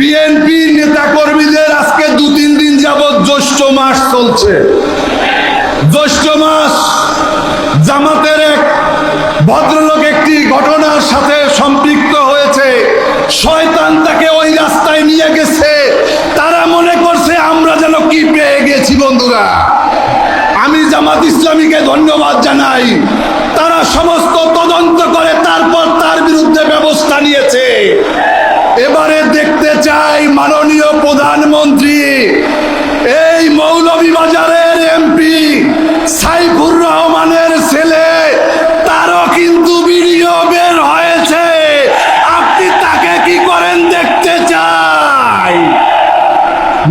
BNP নেতা কর্মীদের আজকে 2-3 দিন যাবৎ জ্যৈষ্ঠ মাস চলছে। জ্যৈষ্ঠ মাস জামাতের এক ভদ্রলোক একটি ঘটনার সাথে সম্পৃক্ত হয়েছে। শয়তান তাকে ওই রাস্তায় নিয়ে গেছে। তারা মনে করছে আমরা যেন কি পেয়ে গেছি। বন্ধুরা, আমি জামাত ইসলামীকে ধন্যবাদ জানাই। তারা সমস্ত তদন্ত করে তারপর তার বিরুদ্ধে ব্যবস্থা নিয়েছে। এবারে দেখতে চাই মাননীয় প্রধানমন্ত্রী এই মৌলভীবাজারের এমপি সাইফুর রহমানের ছেলে, তারও কিন্তু ভিডিও বের হয়েছে। আপনি তাকে কি করেন দেখতে চাই।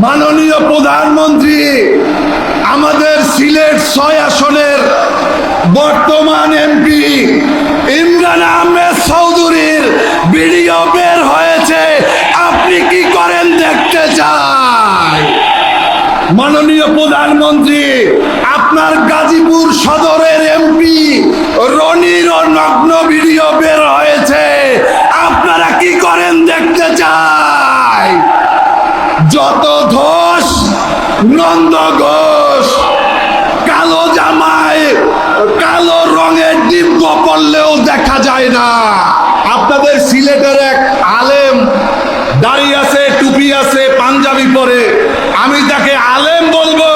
মাননীয় প্রধানমন্ত্রী, আমাদের সিলেট 6 আসনের বর্তমান এমপি ইমরান আহমেদ চৌধুরীর ভিডিও বের হয়েছে। আপনি কি করেন দেখতে চাই। মাননীয় প্রধানমন্ত্রী, আপনার গাজীপুর সদরের এমপি রনির নগ্ন ভিডিও বের হয়েছে। আপনারা কি করেন দেখতে চাই। যত ধস নন্দ ঘোষ কালো জামায় কালো রঙের ডিম্ব পড়লেও দেখা যায় না। আপনাদের সিলেটের এক আলেম দাড়ি আছে, টুপি আছে, পাঞ্জাবি পরে। আমি তাকে আলেম বলবো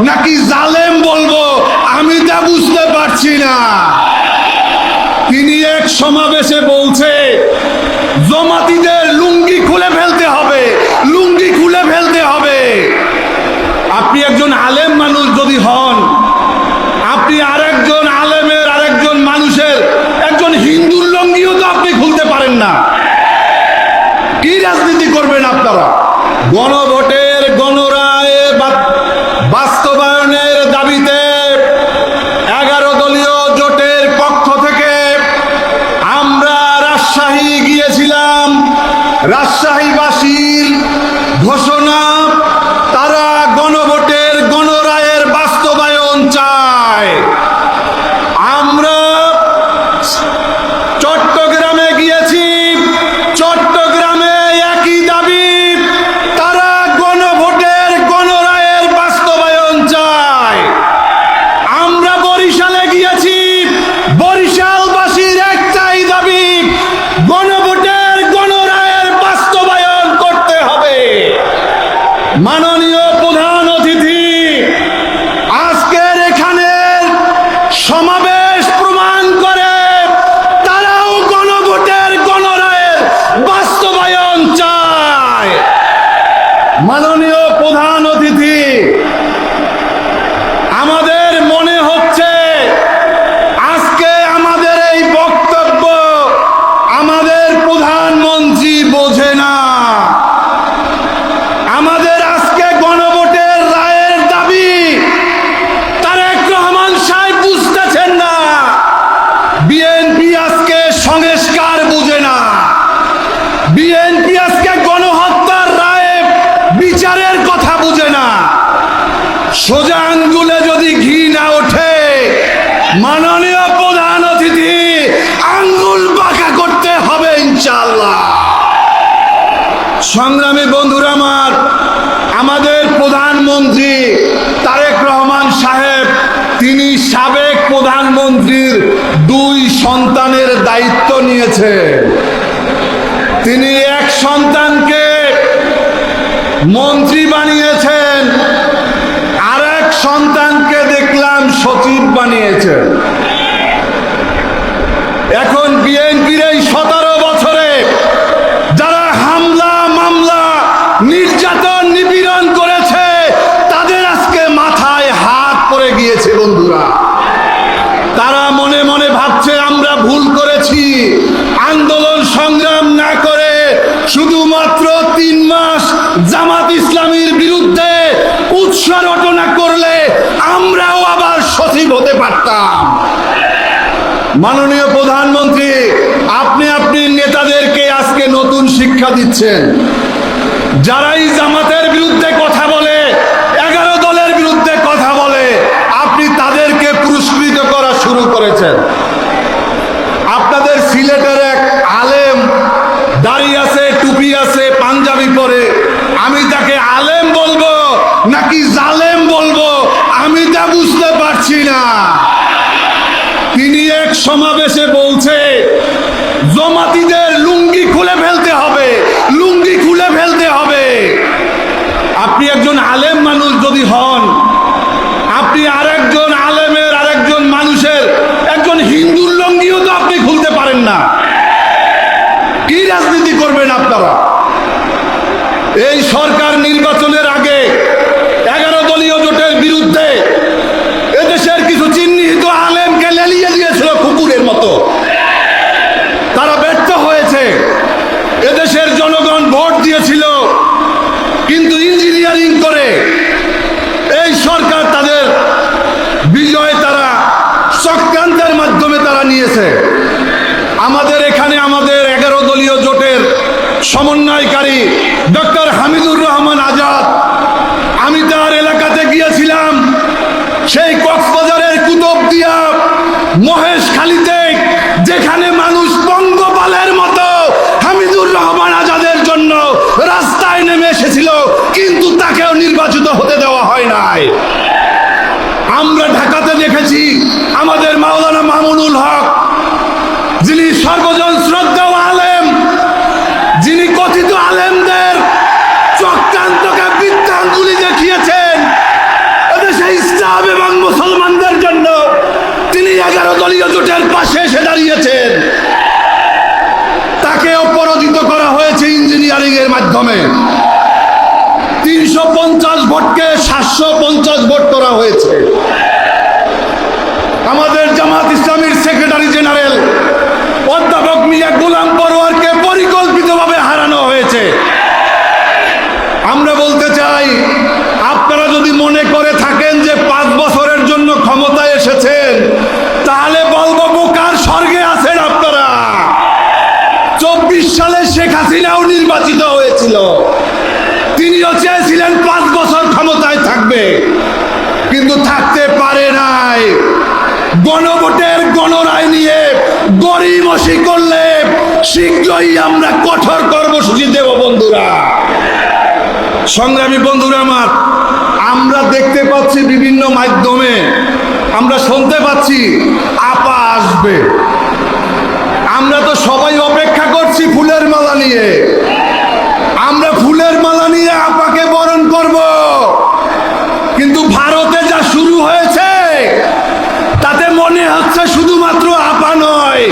নাকি জালেম বলবো আমি তা বুঝতে পারছি না। তিনি এক সমাবেশে বলছে জমাতিদের লুঙ্গি খুলে ফেলতে হবে, লুঙ্গি খুলে ফেলতে হবে। আপনি একজন আলেম মানুষ যদি হন, আপনি আরেকজন আলেমের আরেকজন মানুষের একজন হিন্দুর লুঙ্গিও তো আপনি খুলতে পারেন না। কি রাজনীতি করবেন আপনারা। গণভোটের গণরায় বাস্তবায়নের দাবিতে 11 দলীয় জোটের পক্ষ থেকে আমরা রাজশাহী গিয়েছিলাম। রাজশাহীবাসীর ঘোষণা, তারা গণভোটের গণরায়ের বাস্তবায়ন চায়। আমরা চট্টগ্রামে গিয়েছি, চট্টগ্রামে একই দাবি, তারা গণভোটের গণরায়ের বাস্তবায়ন চায়। আমরা বরিশালে গিয়েছি, বরিশালবাসীর একটাই দাবি, গণভোটের গণরায়ের বাস্তবায়ন করতে হবে। মাননীয় প্রধান অতিথি, আজকের এখানের সমাবেশ প্রমাণ করে তারাও গণভোটের গণরায়ের বাস্তবায়ন চায়। মাননীয় প্রধান অতিথি, আমাদের মনে হচ্ছে আজকে আমাদের এই বক্তব্য আমাদের প্রধানমন্ত্রী বোঝে না। আমাদের আজকে গণভোটের রায়ের দাবি তারেক রহমান সাহেব বুঝতেছেন না। বিএনপি আজকে সংস্কার বুঝে না। বিএনপি আজকে গণহত্যার রায়ে বিচারের কথা বুঝে না। সোজা আঙ্গুলে যদি ঘি না ওঠে, মাননীয় প্রধান অতিথি, আঙ্গুল বাঁকা করতে হবে ইনশাআল্লাহ। সংগ্রামী বন্ধুরা আমার, আমাদের প্রধানমন্ত্রী তারেক রহমান সাহেব, তিনি সাবেক প্রধানমন্ত্রীর 2 সন্তানের দায়িত্ব নিয়েছে। তিনি এক সন্তানকে মন্ত্রী বানিয়েছেন, আরেক সন্তানকে দেখলাম সচিব বানিয়েছেন। এখন বিএনপির এই 17 বছরে যারা হামলা মামলা নির্যাতন নিপীড়ন করেছে, তাদের আজকে মাথায় হাত পড়ে গিয়েছে। বন্ধুরা, তারা মনে মনে ভাবছে আমরা ভুল করেছি। আন্দোলন সংগ্রাম না করে শুধুমাত্র 3 মাস জামাত ইসলামীর বিরুদ্ধে উৎসাহ রটনা করলে আমরাও আবার সচিব হতে পারতাম। মাননীয় প্রধানমন্ত্রী, আপনি নেতাদেরকে আজকে নতুন শিক্ষা দিচ্ছেন। যারাই জামাতের বিরুদ্ধে কথা বলে, 11 দলের বিরুদ্ধে কথা বলে, আপনি তাদেরকে পুরস্কৃত করা শুরু করেছেন। আপনাদের সিলেটের এক আলেম দাড়ি আছে, টুপি আছে, পাঞ্জাবি পরে, আমি তাকে আলেম বলবো নাকি জালেম বলবো আমি তা বুঝতে পারছি না। তিনি এক সমাবেশে বলছে জমাতিদের লুঙ্গি খুলে ফেলতে হবে, লুঙ্গি খুলে ফেলতে হবে। আপনি একজন আলেম মানুষ যদি হন, আপনি আরেকজন আলেমের আরেকজন মানুষের একজন হিন্দুর লুঙ্গিও তো আপনি খুলতে পারেন না। কি রাজনীতি করবেন আপনারা? এই সরকার নির্বাচনের আগে 11 দলীয় জোটের বিরুদ্ধে এদেশের কিছু চিহ্নিত আলেমকে লেলিয়ে দিয়েছিল কুকুরের মতো। তারা ব্যর্থ হয়েছে। এদেশের জনগণ ভোট দিয়েছিল, কিন্তু ইঞ্জিনিয়ারিং করে এই সরকার তাদের বিজয় তারা চক্রান্তের মাধ্যমে তারা নিয়েছে। আমাদের এখানে আমাদের 11 দলীয় জোটের সমন্বয়কারী ডক্টর হামিদুর রহমান আজাদ, আমি তার এলাকাতে গিয়েছিলাম। সেই কক্সবাজারের কুতুবদিয়া মহেশখালীতে যেখানে মানুষ পঙ্গপালের মতো হামিদুর রহমান আজাদের জন্য রাস্তায় নেমে এসেছিল, কিন্তু তাকেও নির্বাচিত হতে দেওয়া হয় নাই। আমরা ঢাকাতে দেখেছি আমাদের মাওলানা মামুনুল হক, যিনি সর্বজন শ্রদ্ধেয় আলেম, যিনি কথিত আলেমদের চক্রান্তকে বৃত্তাঙ্গুলি দেখিয়েছেন এদেশে ইসলাম এবং মুসলমানদের জন্য, তিনি 11 দলীয় জোটের পাশে এসে দাঁড়িয়েছেন। তাকেও পরাজিত করা হয়েছে ইঞ্জিনিয়ারিং এর মাধ্যমে। 350 ভোটকে 750 ভোট করা হয়েছে। আমাদের জামাত ইসলামীর সেক্রেটারি জেনারেল অধ্যাপক মিয়া গোলাম পরোয়ারকে পরিকল্পিতভাবে হারানো হয়েছে। আমরা বলতে চাই, আপনারা যদি মনে করে থাকেন যে 5 বছরের জন্য ক্ষমতায় এসেছেন, তাহলে বলবো বোকার স্বর্গে আছেন আপনারা। 24 সালে শেখ হাসিনাও নির্বাচিত হয়েছিল, তিনিও চেয়েছিলেন 5 বছর ক্ষমতায় থাকবে, কিন্তু থাকতে পারে নাই। গণভোটের গণরায় নিয়ে গড়িমসি করলে শীঘ্রই আমরা কঠোর কর্মসূচি দেব। বন্ধুরা, সংগ্রামী বন্ধুরা আমার, আমরা দেখতে পাচ্ছি বিভিন্ন মাধ্যমে, আমরা শুনতে পাচ্ছি আপা আসবে। আমরা তো সবাই অপেক্ষা করছি ফুলের মালা নিয়ে। আমরা ফুলের মালা নিয়ে আপাকে বরণ করব, কিন্তু ভারতে যা শুরু হয়েছে তাতে মনে হচ্ছে শুধুমাত্র আপা নয়,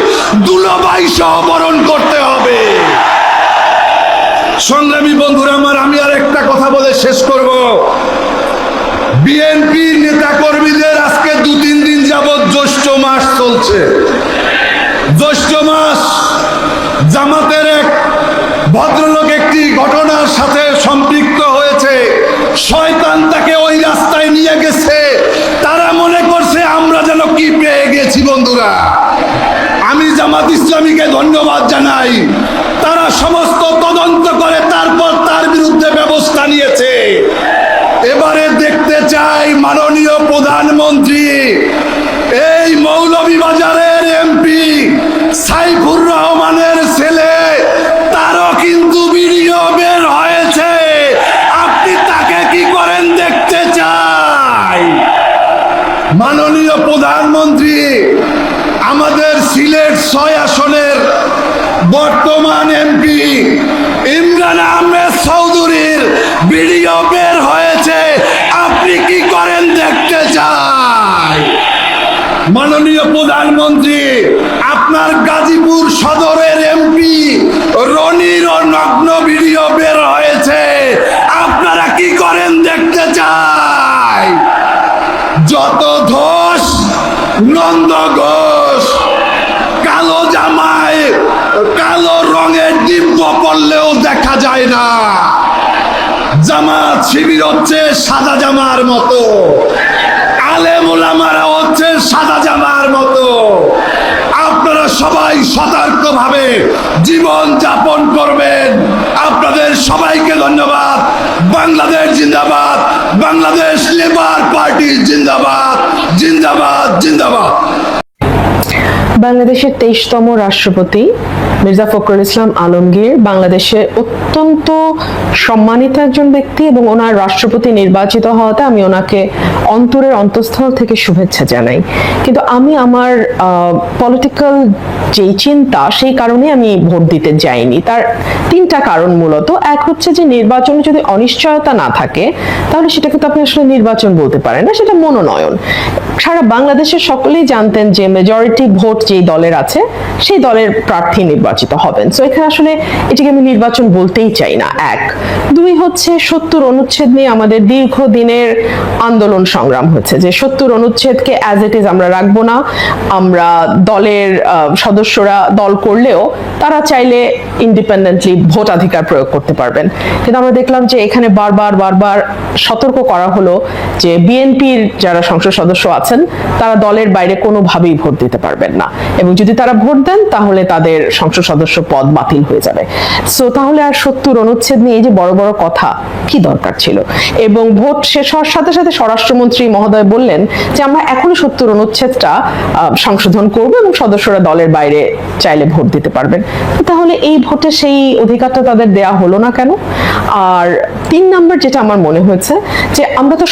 দুলাভাই সহ বরণ করতে হবে। সংগ্রামী বন্ধুরা আমার, আমি আর একটা কথা বলে শেষ করব। বিএনপি নেতা কর্মীদের আজকে 2-3 দিন যাবৎ জ্যৈষ্ঠ মাস চলছে। জ্যৈষ্ঠ মাস, জামাতের এক ভদ্রলোক একটি ঘটনার সাথে সম্পৃক্ত হয়েছে। শয়তান তাকে ওই রাস্তায় নিয়ে গেছে। তারা মনে করছে আমরা যেন কি পেয়ে গেছি। বন্ধুরা, আমি জামাত ইসলামীকে ধন্যবাদ জানাই। তারা সমস্ত তদন্ত করে তারপর তার বিরুদ্ধে ব্যবস্থা নিয়েছে। এবারে দেখতে চাই মাননীয় প্রধানমন্ত্রী এই মৌলভীবাজারের এমপি সাইফুর রহমানের ছেলে, তারও কিন্তু ভিডিও বের হয়েছে। আপনি তাকে কি করেন দেখতে চাই। মাননীয় প্রধানমন্ত্রী, আমাদের সিলেট 6 আসনের বর্তমান এমপি ইমরান আহমেদ চৌধুরীর ভিডিও বের হয়েছে। আপনি কি করেন দেখতে চাই। মাননীয় প্রধানমন্ত্রী, আপনার গাজীপুর সদরের এমপি রনির নগ্ন ভিডিও বের হয়েছে। আপনারা কি করেন দেখতে চাই। যত ধস নন্দ ঘোষ, কালো জামায় কালো রঙের দিব্য পড়লেও দেখা যায় না। জামাত শিবির হচ্ছে সাদা জামার মতো, আলেম ওলামারা হচ্ছে সাদা জামার মতো। আপনারা সবাই সতর্কভাবে জীবন যাপন করবেন। আপনাদের সবাইকে ধন্যবাদ। বাংলাদেশ জিন্দাবাদ, বাংলাদেশ লেবার পার্টি জিন্দাবাদ, জিন্দাবাদ, জিন্দাবাদ। বাংলাদেশের 23তম রাষ্ট্রপতি মির্জা ফখরুল ইসলাম আলমগীর বাংলাদেশে অত্যন্ত সম্মানিত একজন ব্যক্তি এবং ওনার রাষ্ট্রপতি নির্বাচিত হওয়াতে আমি ওনাকে অন্তরের অন্তঃস্থল থেকে শুভেচ্ছা জানাই। কিন্তু আমি আমার পলিটিক্যাল যেই চিন্তা সেই কারণে আমি ভোট দিতে যাইনি। তার তিনটা কারণ মূলত। এক হচ্ছে যে নির্বাচনে যদি অনিশ্চয়তা না থাকে তাহলে সেটাকে তো আপনি আসলে নির্বাচন বলতে পারেন না, সেটা মনোনয়ন। সারা বাংলাদেশের সকলেই জানতেন যে মেজরিটি ভোট যেই দলের আছে সেই দলের প্রার্থী নির্বাচিত হবেন। সো এখানে আসলে এটিকে আমি নির্বাচন বলতেই চাই না। এক। দুই হচ্ছে ৭০ অনুচ্ছেদ নিয়ে আমাদের দীর্ঘদিনের আন্দোলন সংগ্রাম হচ্ছে যে ৭০ অনুচ্ছেদকে অ্যাজ ইট ইজ আমরা রাখবো না। আমরা দলের সদস্যরা দল করলেও তারা চাইলে ইন্ডিপেন্ডেন্টলি ভোটাধিকার প্রয়োগ করতে পারবেন। কিন্তু আমরা দেখলাম যে এখানে বারবার সতর্ক করা হলো যে বিএনপির যারা সংসদ সদস্য আছেন তারা দলের বাইরে কোনোভাবেই ভোট দিতে পারবেন না, এবং যদি তারা ভোট দেন তাহলে তাদের সংসদ সদস্য পদ বাতিল হয়ে যাবে। সো তাহলে আর ৭০ অনুচ্ছেদ নিয়ে যে বড় বড় কথা কি দরকার ছিল? এবং ভোট শেষ হওয়ার সাথে সাথে স্বরাষ্ট্রমন্ত্রী মহোদয় বললেন যে আমরা এখনো ৭০ অনুচ্ছেদটা সংশোধন করব এবং সদস্যরা দলের বাইরে চাইলে ভোট দিতে পারবেন। তাহলে এই ভোটে সেই অধিকারটা তাদের দেয়া হলো না কেন? আর ৩ নম্বর যেটা আমার মনে হয়েছে যে আমরা তো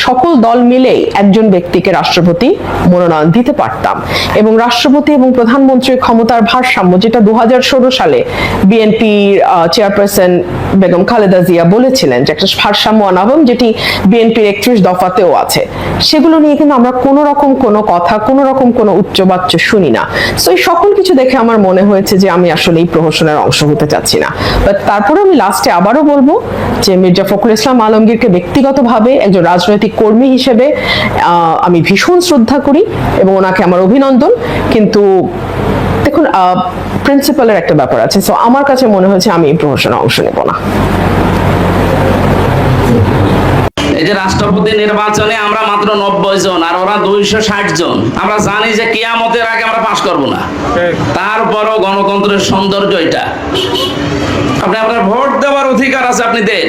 সকল দল মিলেই একজন ব্যক্তিকে রাষ্ট্রপতি মনোনয়ন দিতে পারতাম, এবং রাষ্ট্রপতি এবং প্রধানমন্ত্রীর ক্ষমতার ভারসাম্য যেটা ২০১৬ সালে বিএনপির চেয়ারপারসন বেগম খালেদা জিয়া বলেছিলেন যে একটা ভারসাম্য আনাবো, যেটি বিএনপির ৩১ দফাতেও আছে, সেগুলো নিয়ে কিন্তু আমরা কোনো রকম কোনো কথা কোনো রকম কোনো উচ্চবাচ্য শুনি না। সো এই সকল কিছু দেখে আমার মনে হয়েছে যে আমি আসলে এই প্রহসনের অংশ হতে চাচ্ছি না। বাট তারপরে আমি লাস্টে আবারও বলবো যে মির্জা ফখরুল ইসলাম আলমগীরকে ব্যক্তিগতভাবে একজন রাজনৈতিক কর্মী হিসেবে আমি ভীষণ শ্রদ্ধা করি এবং ওনাকে আমার অভিনন্দন। কিন্তু দেখুন, প্রিন্সিপালের একটা ব্যাপার আছে। সো আমার কাছে মনে হয়েছে আমি এই প্রহসনে অংশ নেব না। এই যে রাষ্ট্রপতি নির্বাচনে আমরা মাত্র ৯০ জন আর ওরা ২৬০ জন। আমরা জানি যে কিয়ামতের আগে আমরা পাশ করব না, তারপরও গণতন্ত্রের সৌন্দর্য এটা। আপনি আপনার ভোট দেওয়ার অধিকার আছে, আপনি দেন।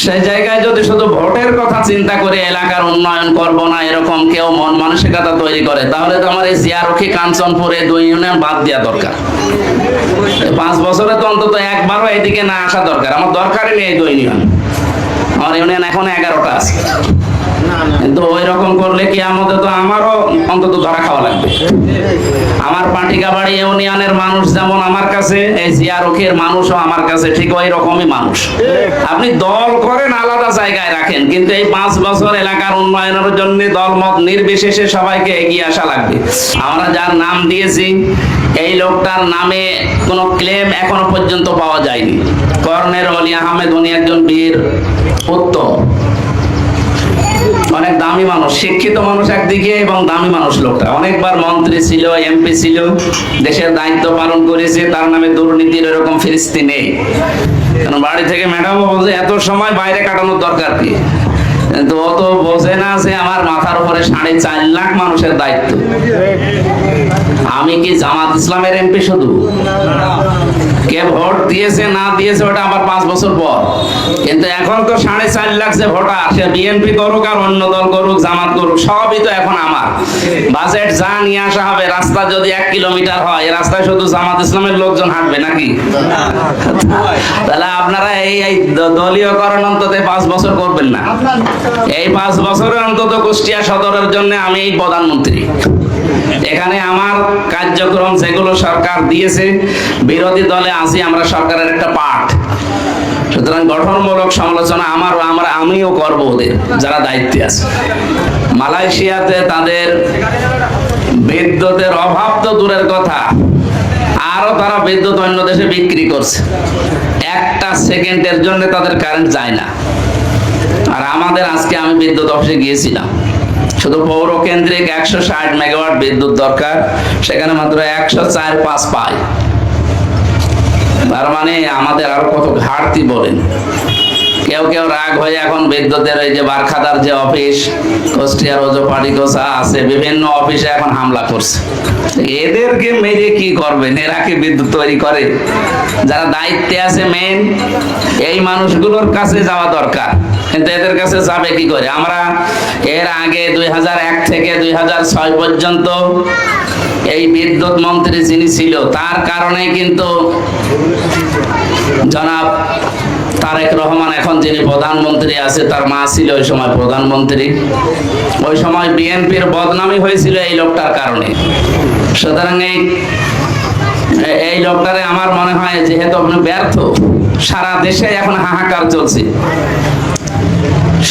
সেই জায়গায় যদি শুধু ভোটের কথা চিন্তা করে এলাকার উন্নয়ন করব না এরকম কেউ মন মানসিকতা তৈরি করে, তাহলে তো আমার এই জিয়ারক্ষী কাঞ্চনপুরে ২ ইউনিয়ন বাদ দেওয়া দরকার। ৫ বছরে তো অন্তত একবারও এদিকে না আসা দরকার। আমার দরকারই নেই ২ ইউনিয়ন, আমার ইউনিয়ন এখন 11টা আছে। কিন্তু ওই রকম করলে কি আমাদের তো আমারও অন্তত ধরা খাওয়া লাগবে। আমার পাটিকাবাড়ি ইউনিয়নের মানুষ যেমন আমার কাছে, এই জিয়ারক্ষীর মানুষও আমার কাছে ঠিক ওই রকমই মানুষ। আপনি দল করেন আলাদা জায়গায় রাখেন, কিন্তু এই 5 বছর এলাকার উন্নয়নের জন্য দলমত নির্বিশেষে সবাইকে এগিয়ে আসা লাগবে। আমরা যার নাম দিয়েছি এই লোকটার নামে কোনো ক্লেম এখনো পর্যন্ত পাওয়া যায়নি। কর্নেল অলি আহমেদ, উনি একজন বীর উত্তম, অনেক দামি মানুষ, শিক্ষিত মানুষ একদিকে এবং দামি মানুষ। লোকটা অনেকবার মন্ত্রী ছিল, এমপি ছিল, দেশের দায়িত্ব পালন করেছে। তার নামে দুর্নীতির এরকম ফিরিস্তি নেই। কারণ বাড়ি থেকে ম্যাডামও বলছে এত সময় বাইরে কাটানোর দরকার কি, কিন্তু ও তো বোঝে না যে আমার মাথার উপরে 4.5 লাখ মানুষের দায়িত্ব। আমি কি জামাত ইসলামের এমপি শুধু? কে ভোট দিয়েছে না দিয়েছে ওটা আবার 5 বছর পর, কিন্তু এখন তো 4.5 লাখ যে ভোটার, সে বিএনপি করুক আর অন্য দল করুক, জামাত করুক, সবই তো এখন আমার। বাজেট যা নিয়ে আসা হবে, রাস্তা যদি 1 কিলোমিটার হয়, এই রাস্তায় শুধু জামাত ইসলামের লোকজন হাঁটবে নাকি? তাহলে আপনারা এই দলীয়করণ অন্তত 5 বছর করবেন না। এই 5 বছরের অন্তত কুষ্টিয়া সদরের জন্য আমি এই প্রধানমন্ত্রী। এখানে আমার কার্যক্রম যেগুলো সরকার দিয়েছে, বিরোধী দলে আছি, আমরা সরকারের একটা পার্ট। সুতরাং গঠনমূলক সমালোচনা আমিও করবো ওদের যারা দায়িত্বে আছে। মালয়েশিয়াতে তাদের বিদ্যুতের অভাব তো দূরের কথা, আরো তারা বিদ্যুৎ অন্য দেশে বিক্রি করছে। 1টা সেকেন্ডের জন্য তাদের কারেন্ট যায় না। আর আমাদের আজকে আমি বিদ্যুৎ অফিসে গিয়েছিলাম, শুধু পৌর কেন্দ্রিক 160 মেগাওয়াট বিদ্যুৎ দরকার, সেখানে মাত্র 104-5 পায়। তার মানে আমাদের আরো কত ঘাটতি বলেন। কেউ কেউ রাগ হয়ে এখন বিদ্যুতের এই যে বারখাদার যে অফিস, কুষ্টিয়ার ওজোপাড়িগোসা আছে, বিভিন্ন অফিসে এখন হামলা করছে। এদেরকে মেরে কি করবেন? এরা কি বিদ্যুৎ তৈরি করে? যারা দায়িত্বে আছে মেন, এই মানুষগুলোর কাছে যাওয়া দরকার, কিন্তু এদের কাছে যাবে কি করে? আমরা এর আগে 2001 থেকে 2006 পর্যন্ত এই বিদ্যুৎ মন্ত্রী যিনি ছিল, তার কারণে কিন্তু জনাব তারেক রহমান এখন যিনি প্রধানমন্ত্রী আছে, তার মা ছিল ওই সময় প্রধানমন্ত্রী। ওই সময় বিএনপির বদনামি হয়েছিল এই লোকটার কারণে। সুতরাং এই লোকটারে আমার মনে হয় যেহেতু আপনি ব্যর্থ, সারা দেশে এখন হাহাকার চলছে।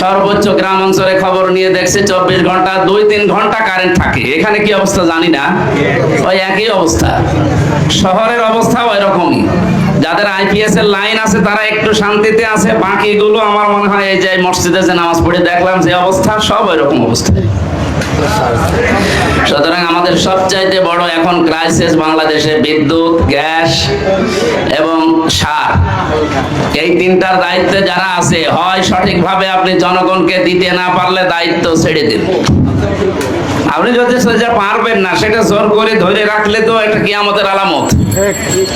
সর্বোচ্চ গ্রাম অঞ্চলে খবর নিয়ে দেখছে 24 ঘন্টা 2-3 ঘন্টা কারেন্ট থাকে। এখানে কি অবস্থা জানি না, ওই একই অবস্থা। শহরের অবস্থা ওই রকমই। যাদের আইপিএস এর লাইন আছে তারা একটু শান্তিতে আছে, বাকিগুলো আমার মনে হয় এই যে মসজিদে যে নামাজ পড়ে দেখলাম যে অবস্থা, সব ওই রকম অবস্থা। সুতরাং আমাদের সবচাইতে বড় এখন ক্রাইসিস বাংলাদেশে বিদ্যুৎ, গ্যাস এবং সার। এই তিনটার দায়িত্বে যারা আছে, হয় সঠিকভাবে আপনি জনগণকে দিতে না পারলে দায়িত্ব ছেড়ে দিন। আপনি যদি সেটা পারবেন না, সেটা জোর করে ধরে রাখলে তো এটা কিয়ামতের আলামত।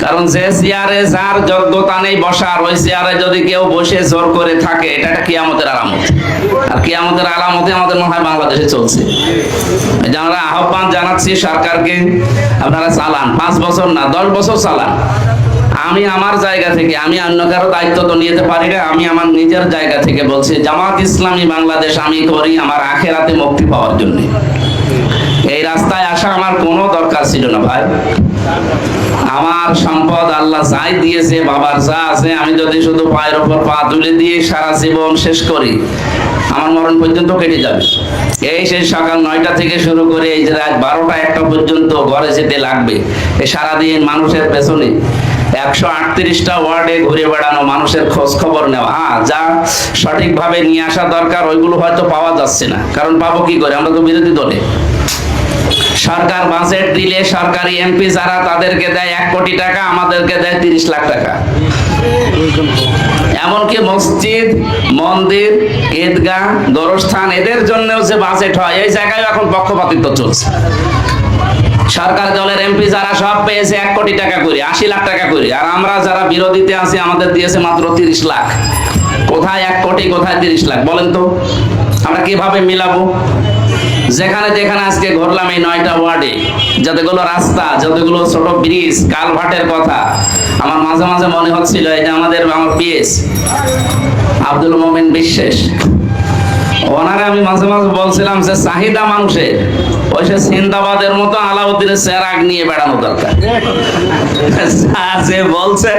কারণ যে চেয়ারে যার যোগ্যতা নেই বসার, ওই চেয়ারে যদি কেউ বসে জোর করে থাকে, এটা একটা কিয়ামতের আলামত। আর কিয়ামতের আলামতে আমাদের মনে হয় বাংলাদেশে চলছে। আমরা আহ্বান জানাচ্ছি সরকারকে, আপনারা চালান, 5 বছর না 10 বছর চালান। আমি আমার জায়গা থেকে, আমি অন্য কারো দায়িত্ব তো নিতে পারি না, আমি আমার নিজের জায়গা থেকে বলছি, জামাত ইসলামী বাংলাদেশ আমি করি আমার আখেরাতে মুক্তি পাওয়ার জন্য। এই রাস্তায় আসা আমার কোনো দরকার ছিল না ভাই। আমার সম্পদ আল্লাহ যাই দিয়েছে, বাবার যা আছে, আমি যদি শুধু পায়ের উপর পা তুলে দিয়ে সারা জীবন শেষ করি, আমার মরণ পর্যন্ত কেটে যাবে। এই সেই সকাল 9টা থেকে শুরু করে এই যে রাত 12টা 1টা পর্যন্ত ঘরে যেতে লাগবে। এই সারাদিন মানুষের পেছনে 138টা ওয়ার্ডে ঘুরে বেড়ানো, মানুষের খোঁজ খবর নেওয়া, যা সঠিকভাবে নিয়ে আসা দরকার ওইগুলো হয়তো পাওয়া যাচ্ছে না। কারণ পাবো কি করে? আমরা তো বিরোধী দলে। সরকার বাজেট দিলে সরকারি এমপি যারা, তাদেরকে দেয় 1 কোটি টাকা, আমাদেরকে দেয় 30 লাখ টাকা। এমনকি মসজিদ, মন্দির, ঈদগাহ, গোরস্থান, এদের জন্যও যে বাজেট হয়, এই জায়গায় এখন পক্ষপাতিত্ব চলছে। সরকার দলের এমপি যারা সব পেয়েছে 1 কোটি টাকা করে, 80 লাখ টাকা করে, আর আমরা যারা বিরোধীতে আছি আমাদের দিয়েছে মাত্র 30 লাখ। কোথায় 1 কোটি, কোথায় 30 লাখ বলেন তো? আমরা কিভাবে মিলাবো? যেখানে যেখানে আজকে ঘুরলাম এই 9টা ওয়ার্ডে, যতগুলো রাস্তা, যতগুলো ছোট ব্রিজ, কালভার্টের কথা, আমার মাঝে মাঝে মনে হচ্ছিল এই যে আমার পিএস আব্দুল মোমিন বিশ্বাস, ওনারে আমি মাঝে মাঝে বলছিলাম যে চাহিদা মানুষের, ওই সে সিন্দাবাদের মতো আলাউদ্দিনের চেরাগ নিয়ে বেড়ানো দরকার। যে বলছে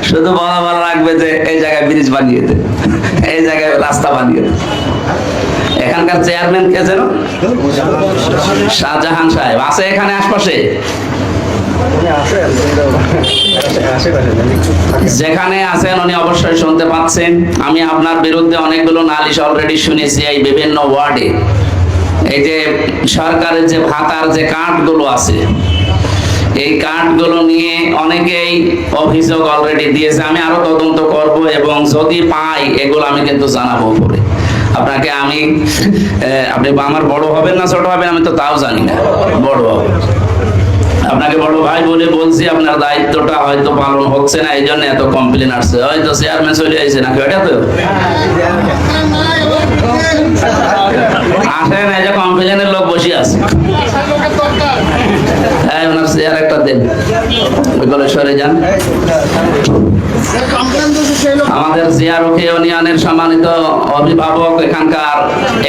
শুধু বলা রাখবে যে এই জায়গায় ব্রিজ বানিয়ে দে, এই জায়গায় রাস্তা বানিয়ে দে। এখানকার চেয়ারম্যান কে যেন, শাহজাহান সাহেব আছে এখানে আশপাশে। যেখানে আছেন উনি অবশ্যই শুনতে পাচ্ছেন। আমি আপনার বিরুদ্ধে অনেকগুলো নালিশ অলরেডি শুনেছি এই বিভিন্ন ওয়ার্ডে। এই যে সরকারের যে ভাতার যে কার্ডগুলো আছে, এই কার্ডগুলো নিয়ে অনেকেই অভিযোগ অলরেডি দিয়েছে। আমি আরো তদন্ত করব এবং যদি পাই এগুলো আমি কিন্তু জানাবো পরে আপনাকে। আপনি আমার বড় হবেন না ছোট হবেন আমি তো তাও জানি না, বড় হবেন। আপনাকে বড় ভাই বলে বলছি, আপনার দায়িত্বটা হয়তো পালন হচ্ছে না, এই জন্য এত কমপ্লেন আসছে। হয়তো চেয়ারম্যান চলে আসছে নাকি, ওটা তো আসেন, এই যে কমপ্লেনের লোক বসে আছে, ওনার চেয়ার একটা দেন, ওইগুলো সরে যান। আমাদের জিয়ারুখী ইউনিয়নের সম্মানিত অভিভাবক,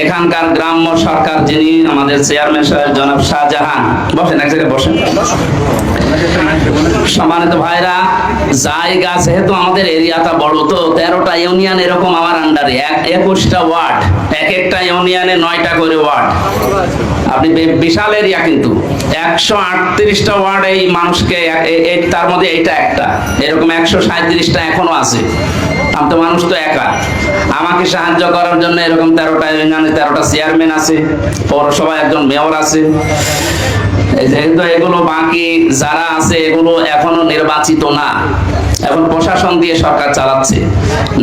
এখানকার গ্রাম্য সরকার যিনি আমাদের চেয়ারম্যান সাহেব জনাব শাহজাহান, বসেন এক জায়গায় বসেন। সম্মানিত ভাইরা, জায়গা যেহেতু আমাদের এরিয়াটা বড়, তো 13টা ইউনিয়ন এরকম আমার আন্ডারে, 21টা ওয়ার্ড, এক একটা ইউনিয়নে 9টা করে ওয়ার্ড। আপনি বিশাল এরিয়া, কিন্তু 138টা ওয়ার্ড এই মানুষকে, তার মধ্যে এইটা একটা, এরকম 137টা এখনো আছে। আমি তো মানুষ তো একা, আমাকে সাহায্য করার জন্য এরকম 13টা ইউনিয়নে 13টা চেয়ারম্যান আছে, পৌরসভায় একজন মেয়র আছে। যেহেতু এগুলো বাকি যারা আছে এগুলো এখনো নির্বাচিত না, এখন প্রশাসন দিয়ে সরকার চালাচ্ছে।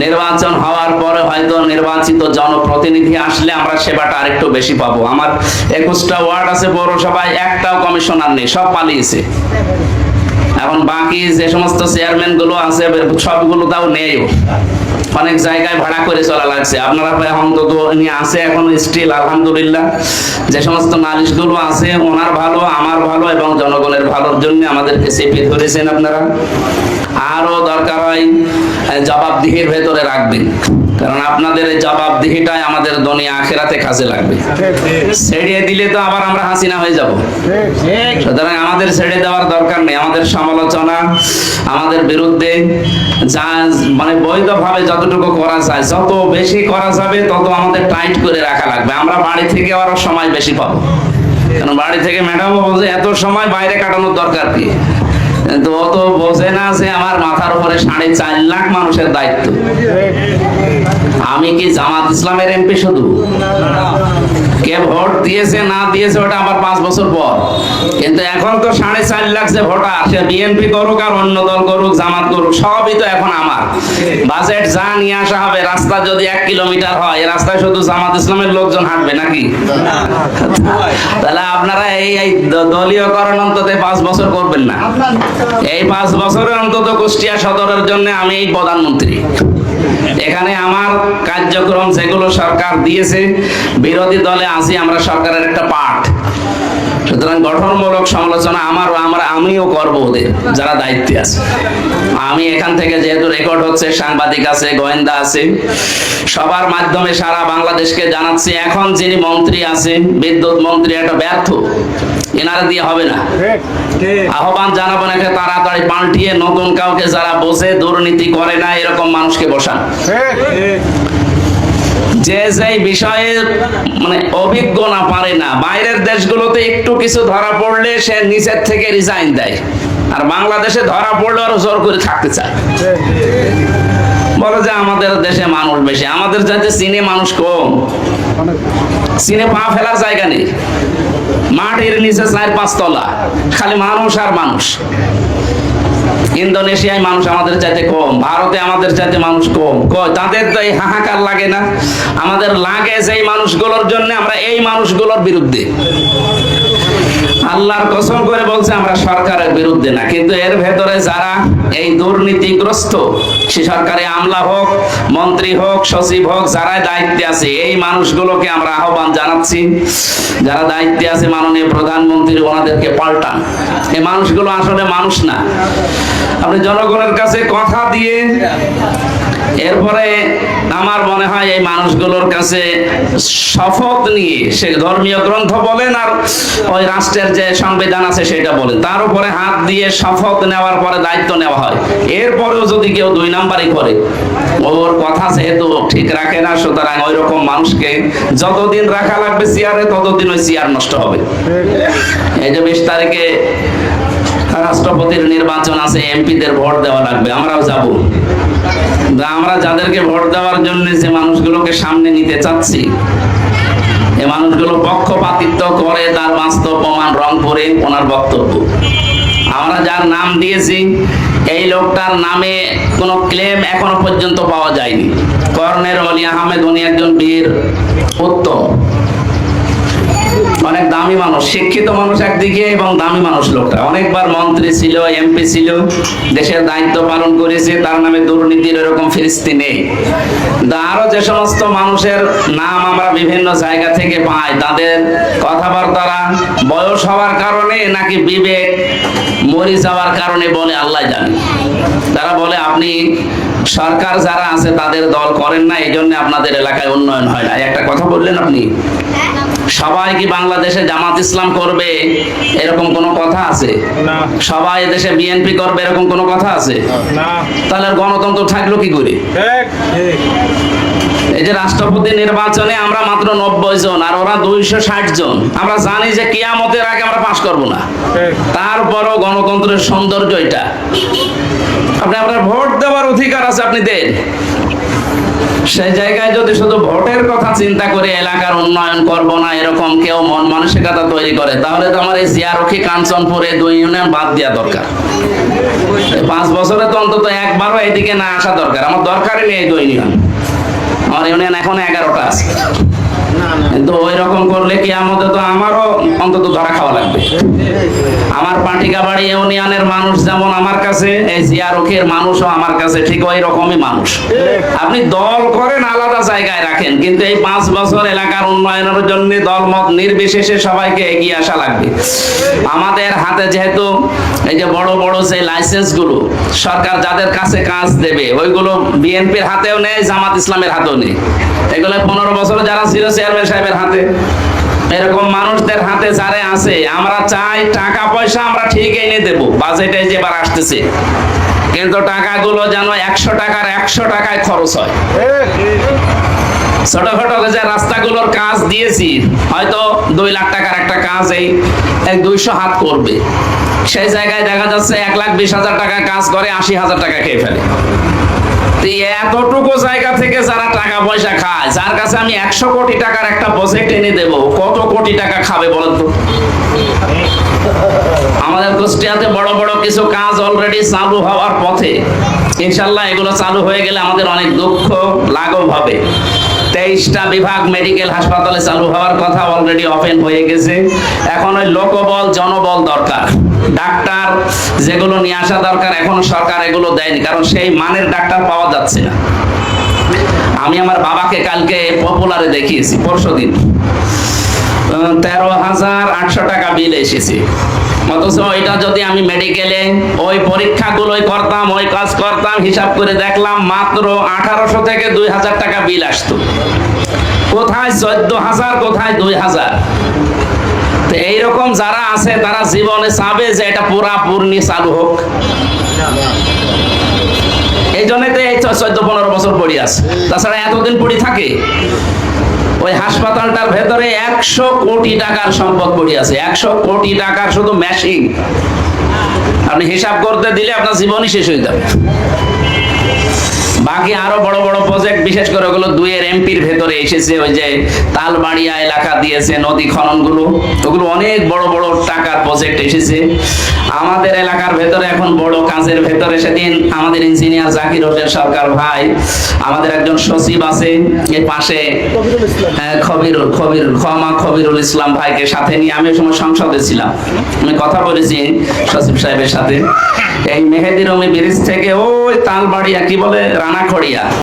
নির্বাচন হওয়ার পরে হয়তো নির্বাচিত জনপ্রতিনিধি আসলে আমরা সেবাটা আরেকটু বেশি পাবো। আমার 21টা ওয়ার্ড আছে পৌরসভায়, একটাও কমিশনার নেই, সব পালিয়েছে। এখন বাকি যে সমস্ত চেয়ারম্যান গুলো আছে সবগুলো তাও নেই, অনেক জায়গায় ভাড়া করে চলা লাগছে। আপনারা অন্তত আছে এখন স্টিল আলহামদুলিল্লাহ। যে সমস্ত নালিশ গুলো আছে ওনার ভালো, আমার ভালো এবং জনগণের ভালোর জন্য আমাদেরকে চেপে ধরেছেন আপনারা। আরো দরকার হয় জবাবদিহির ভেতরে রাখবেন, কারণ আপনাদের এই জবাবদিহিটাই আমাদের দুনিয়া আখিরাতে কাজে লাগবে। ছেড়ে দিলে তো আবার আমরা হাসিনা হয়ে যাব। সুতরাং আমাদের ছেড়ে দেওয়ার দরকার নেই। আমাদের সমালোচনা, আমাদের বিরুদ্ধে যা মানে বৈধভাবে যতটুকু করা যায়, যত বেশি করা যাবে তত আমাদের টাইট করে রাখা লাগবে। আমরা বাড়ি থেকে আরো সময় বেশি পাবো, কারণ বাড়ি থেকে ম্যাডামও বলছে এত সময় বাইরে কাটানোর দরকার কি, কিন্তু ও তো বোঝে না যে আমার মাথার উপরে 4.5 লাখ মানুষের দায়িত্ব। আমি কি জামাত ইসলামের এমপি শুধু? কে ভোট দিয়েছে না দিয়েছে ওটা আবার 5 বছর পর, কিন্তু এখন তো 4.5 লাখ যে ভোটার, সে বিএনপি করুক আর অন্য দল করুক, জামাত করুক, সবই তো এখন আমার। বাজেট যা নিয়ে আসা হবে, রাস্তা যদি 1 কিলোমিটার হয়, এই রাস্তায় শুধু জামাত ইসলামের লোকজন হাঁটবে নাকি? তাহলে আপনারা এই দলীয়করণ অন্তত 5 বছর করবেন না। এই 5 বছরের অন্তত কুষ্টিয়া সদরের জন্য আমি এই প্রধানমন্ত্রী। এখানে আমার কার্যক্রম যেগুলো সরকার দিয়েছে, বিরোধী দলে আছি, আমরা সরকারের একটা পার্ট। সুতরাং গঠনমূলক সমালোচনা আমিও করবো ওদের যারা দায়িত্বে আছে। আমি এখান থেকে যেহেতু রেকর্ড হচ্ছে, সাংবাদিক আছে, গোয়েন্দা আছে, সবার মাধ্যমে সারা বাংলাদেশকে জানাচ্ছি, এখন যিনি মন্ত্রী আছে, বিদ্যুৎ মন্ত্রী, একটা ব্যর্থ, এনারা দিয়ে হবে না। আহ্বান জানাবো নাকি তাড়াতাড়ি পাল্টিয়ে নতুন কাউকে যারা বসে দুর্নীতি করে না এরকম মানুষকে বসান। যে যে বিষয়ে মানে অভিজ্ঞ না পারে না, বাইরের দেশগুলোতে একটু কিছু ধরা পড়লে সে নিচের থেকে রিজাইন দেয়, আর বাংলাদেশে ধরা পড়লে আরো জোর করে থাকতে চায়। বলে যে আমাদের দেশে মানুষ বেশি, আমাদের যাতে চীনে মানুষ কম, চীনে পা ফেলার জায়গা নেই, মাটির নিচে 4-5 তলা, খালি মানুষ আর মানুষ। ইন্দোনেশিয়ায় মানুষ আমাদের চাইতে কম, ভারতে আমাদের চাইতে মানুষ কম। তাদের তো এই হাহাকার লাগে না, আমাদের লাগে যেই মানুষগুলোর জন্য আমরা এই মানুষগুলোর বিরুদ্ধে। আল্লাহর কসম করে বলছে আমরা সরকারের বিরুদ্ধে না, কিন্তু এর ভেতরে যারা এই দুর্নীতিগ্রস্ত, সে সরকারি আমলা হোক, মন্ত্রী হোক, সচিব হোক, যারা দায়িত্বে আছে, এই মানুষগুলোকে আমরা আহ্বান জানাচ্ছি, যারা দায়িত্বে আছে মাননীয় প্রধানমন্ত্রী, ওনাদেরকে পাল্টান। এই মানুষগুলো আসলে মানুষ না। আপনি জনগণের কাছে কথা দিয়ে এরপরে আমার মনে হয় এই মানুষগুলোর কাছে শপথ নিয়ে, সে ধর্মীয় গ্রন্থ বলেন আর ওই রাষ্ট্রের যে সংবিধান আছে সেটা বলেন, তার উপরে হাত দিয়ে শপথ নেওয়ার পরে দায়িত্ব নেওয়া হয়। এরপরেও যদি কেউ 2 নাম্বারই করে, ওর কথা যেহেতু ঠিক রাখে না, সুতরাং ওই রকম মানুষকে যতদিন রাখা লাগবে চেয়ারে, ততদিন ওই চেয়ার নষ্ট হবে। এই যে 20 তারিখে রাষ্ট্রপতির নির্বাচন আছে, এমপিদের ভোট দেওয়া লাগবে, আমরাও যাব। আমরা যাদেরকে ভোট দেওয়ার জন্য যে মানুষগুলোকে সামনে নিতে চাচ্ছি, এই মানুষগুলো পক্ষপাতিত্ব করে, তার বাস্তব প্রমাণ রংপুরে ওনার বক্তব্য। আমরা যার নাম দিয়েছি, এই লোকটার নামে কোনো ক্লেম এখনো পর্যন্ত পাওয়া যায়নি। কর্নেল অলি আহমেদ, উনি একজন বীর, উত্তম, অনেক দামি মানুষ, শিক্ষিত মানুষ একদিকে এবং দামি মানুষ। লোকটা অনেকবার মন্ত্রী ছিল, এমপি ছিল, দেশের দায়িত্ব পালন করেছে, তার নামে দুর্নীতির এরকম ফিরিস্তি নেই। আরো যে সমস্ত মানুষের নাম আমরা বিভিন্ন জায়গা থেকে পাই, তাদের কথাবার্তারা বয়স হওয়ার কারণে নাকি বিবেক মরে যাওয়ার কারণে বলে আল্লাহ জানে। তারা বলে আপনি সরকার যারা আছে তাদের দল করেন না, এই জন্য আপনাদের এলাকায় উন্নয়ন হয় না। একটা কথা বললেন আপনি, সবাই কি বাংলাদেশে জামাত ইসলাম করবে এরকম কোনো কথা আছে? সবাই দেশে বিএনপি করবে এরকম কোনো কথা আছে? তাহলে গণতন্ত্র থাকলো কি করে? এই যে রাষ্ট্রপতি নির্বাচনে আমরা মাত্র 90 জন আর ওরা 260 জন। আমরা জানি যে কিয়ামতের আগে আমরা পাশ করব না, তারপরও গণতন্ত্রের সৌন্দর্য এটা। আপনার ভোট দেওয়ার অধিকার আছে, আপনি দেন, সেই জায়গায় যদি শুধু ভোটের কথা চিন্তা করে এলাকার উন্নয়ন করব না এরকম কেউ মন মানসিকতা তৈরি করে, তাহলে তো আমার এই জিয়ারক্ষী কাঞ্চনপুরে 2 ইউনিয়ন বাদ দেওয়া দরকার। 5 বছরে তো অন্তত একবারও এদিকে না আসা দরকার। আমার দরকারই নেই 2 ইউনিয়ন, আমার ইউনিয়ন এখন 11টা আছে। কিন্তু ওই রকম করলে কি আমাদের তো আমারও অন্তত ধরা খাওয়া লাগবে। আমার পাটিকাবাড়ি ইউনিয়নের মানুষ যেমন আমার কাছে, এই জিয়ারক্ষীর মানুষও আমার কাছে ঠিক ওই রকমই মানুষ। আপনি দল করেন আলাদা জায়গায় রাখেন, কিন্তু এই 5 বছর এলাকার উন্নয়নের জন্য দলমত নির্বিশেষে সবাইকে এগিয়ে আসা লাগবে। আমাদের হাতে যেহেতু এই যে বড় বড় যে লাইসেন্স গুলো সরকার যাদের কাছে কাজ দেবে, ওইগুলো বিএনপির হাতেও নেই, জামাত ইসলামের হাতেও নেই। এগুলো 15 বছর যারা ছিল চেয়ারম্যান সাহেবের হাতে, এরকম মানুষদের হাতে যারা আছে, আমরা চাই টাকা পয়সা আমরা ঠিক এনে দেব, বাজেটে যেবার আসতেছে, কিন্তু টাকাগুলো যেন 100 টাকার 100 টাকায় খরচ হয়। ছোটখাটো যে রাস্তাগুলোর কাজ দিয়েছি, হয়তো 2 লাখ টাকার একটা কাজ এই 200 হাত করবে, সেই জায়গায় দেখা যাচ্ছে 1,20,000 টাকা কাজ করে 80,000 টাকা খেয়ে ফেলে। এতটুকু জায়গা থেকে যারা টাকা পয়সা খায়, যার কাছে আমি 100 কোটি টাকার একটা প্রজেক্ট এনে দেব, কত কোটি টাকা খাবে বলেন তো? আমাদের কুষ্টিয়াতে বড় বড় কিছু কাজ অলরেডি চালু হওয়ার পথে, ইনশাল্লাহ এগুলো চালু হয়ে গেলে আমাদের অনেক দুঃখ লাঘব হবে। 23টা বিভাগ মেডিকেল হাসপাতালে চালু হওয়ার কথা অলরেডি ওপেন হয়ে গেছে। এখন ওই লোকবল জনবল দরকার, ডাক্তার যেগুলো নিয়ে আসা দরকার, এখন সরকার এগুলো দেয়নি, কারণ সেই মানের ডাক্তার পাওয়া যাচ্ছে না। আমি আমার বাবাকে কালকে পপুলারে দেখিয়েছি, পরশুদিন 13,800 টাকা বিল এসেছে। অথচ ওইটা যদি আমি মেডিকেলে ওই পরীক্ষাগুলোই করতাম, ওই কাজ করতাম, হিসাব করে দেখলাম মাত্র 1800 থেকে 2000 টাকা বিল আসতো। কোথায় 14,000, কোথায় 2000। তো এইরকম যারা আছে তারা জীবনে চাবে যে এটা পুরাপুরি চালু হোক। এই জন্যই তো এই 14-15 বছর পড়ে আছে, তাছাড়া এতদিন পড়ে থাকে। ওই হাসপাতালটার ভেতরে 100 কোটি টাকার সম্পদ পড়ে আছে, 100 কোটি টাকার শুধু মেশিন। আপনি হিসাব করতে দিলে আপনার জীবনই শেষ হয়ে যাবে। বাকি আরো বড় বড় প্রজেক্ট, বিশেষ করে ওগুলো 2 এমপির ভেতরে এসেছে। ওই যে তালবাড়িয়া এলাকা দিয়েছে নদী খনন গুলো, ওগুলো অনেক বড় বড় টাকার প্রজেক্ট এসেছে। আমাদের এলাকার ভেতরে এখন বড় কাজের ভেতরে, সেদিন আমাদের ইঞ্জিনিয়ার জাকির হোসেন সরকার ভাই, আমাদের একজন সচিব আছে এই পাশে, খবিরুল ইসলাম ভাইকে সাথে নিয়ে, আমি ওই সময় সংসদে ছিলাম, আমি কথা বলেছি সচিব সাহেবের সাথে। এই মেহেদি রমি ব্রিজ থেকে ওই তালবাড়িয়া কি বলে রানাখড়িয়া